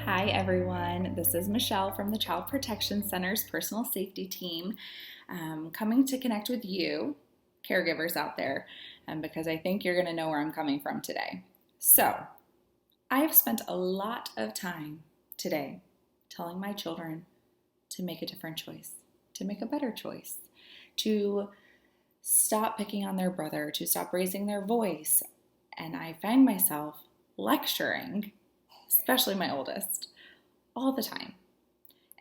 Hi everyone, this is Michelle from the Child Protection Center's personal safety team, coming to connect with you, caregivers out there, because I think you're going to know where I'm coming from today. So, I have spent a lot of time today telling my children to make a different choice, to make a better choice, to stop picking on their brother, to stop raising their voice, and I find myself lecturing, especially my oldest, all the time,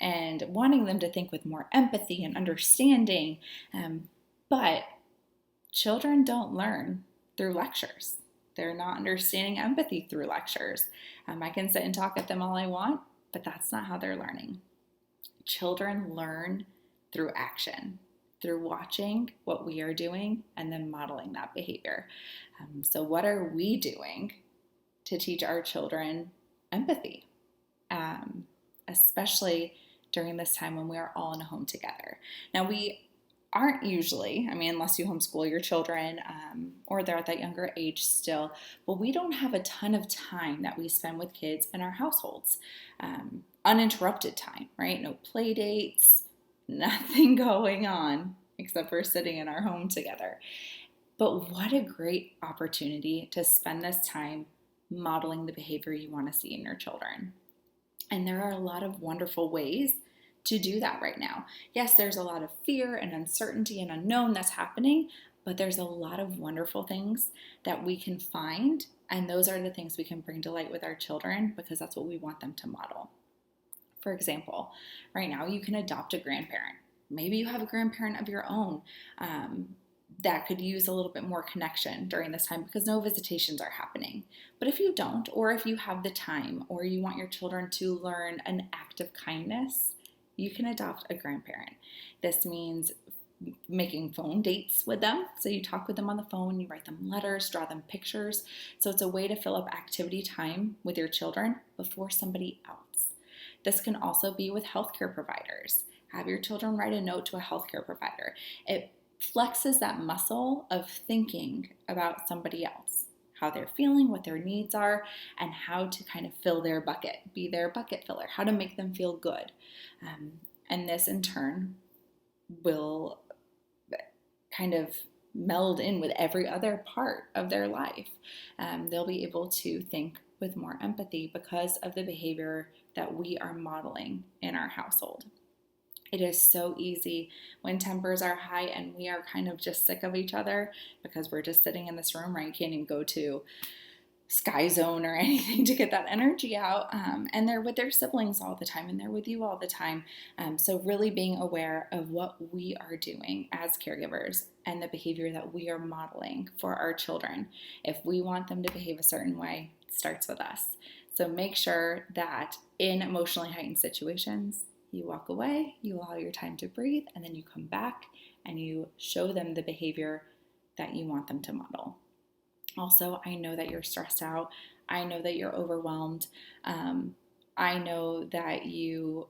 and wanting them to think with more empathy and understanding. But children don't learn through lectures. They're not understanding empathy through lectures. I can sit and talk at them all I want, but that's not how they're learning. Children learn through action, through watching what we are doing and then modeling that behavior. So what are we doing to teach our children empathy, especially during this time when we are all in a home together? Now, we aren't usually, unless you homeschool your children or they're at that younger age still, but we don't have a ton of time that we spend with kids in our households. Uninterrupted time, right? No play dates, nothing going on except for sitting in our home together. But what a great opportunity to spend this time modeling the behavior you want to see in your children. And there are a lot of wonderful ways to do that right now. Yes, there's a lot of fear and uncertainty and unknown that's happening, but there's a lot of wonderful things that we can find, and those are the things we can bring to light with our children because that's what we want them to model. For example, right now you can adopt a grandparent. Maybe you have a grandparent of your own that could use a little bit more connection during this time because no visitations are happening. But if you don't, or if you have the time, or you want your children to learn an act of kindness, you can adopt a grandparent. This means making phone dates with them. So you talk with them on the phone, you write them letters, draw them pictures. So it's a way to fill up activity time with your children before somebody else. This can also be with healthcare providers. Have your children write a note to a healthcare provider. It flexes that muscle of thinking about somebody else, how they're feeling, what their needs are, and how to kind of fill their bucket, be their bucket filler, how to make them feel good. And this in turn will kind of meld in with every other part of their life. They'll be able to think with more empathy because of the behavior that we are modeling in our household. It is so easy when tempers are high and we are kind of just sick of each other because we're just sitting in this room, right? You can't even go to Sky Zone or anything to get that energy out. And they're with their siblings all the time and they're with you all the time. So really being aware of what we are doing as caregivers and the behavior that we are modeling for our children. If we want them to behave a certain way, it starts with us. So make sure that in emotionally heightened situations, you walk away, you allow your time to breathe, and then you come back and you show them the behavior that you want them to model. Also, I know that you're stressed out. I know that you're overwhelmed. I know that you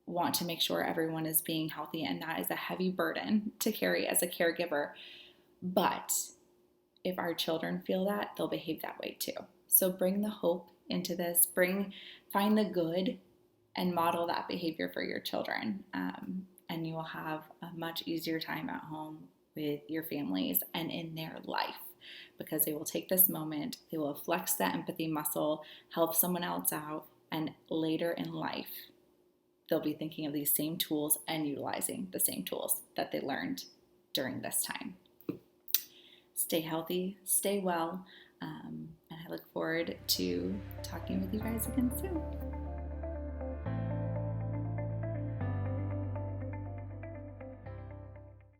want to make sure everyone is being healthy, and that is a heavy burden to carry as a caregiver. But if our children feel that, they'll behave that way too. So bring the hope into this. Find the good and model that behavior for your children. And you will have a much easier time at home with your families and in their life because they will take this moment, they will flex that empathy muscle, help someone else out, and later in life, they'll be thinking of these same tools and utilizing the same tools that they learned during this time. Stay healthy, stay well, and I look forward to talking with you guys again soon.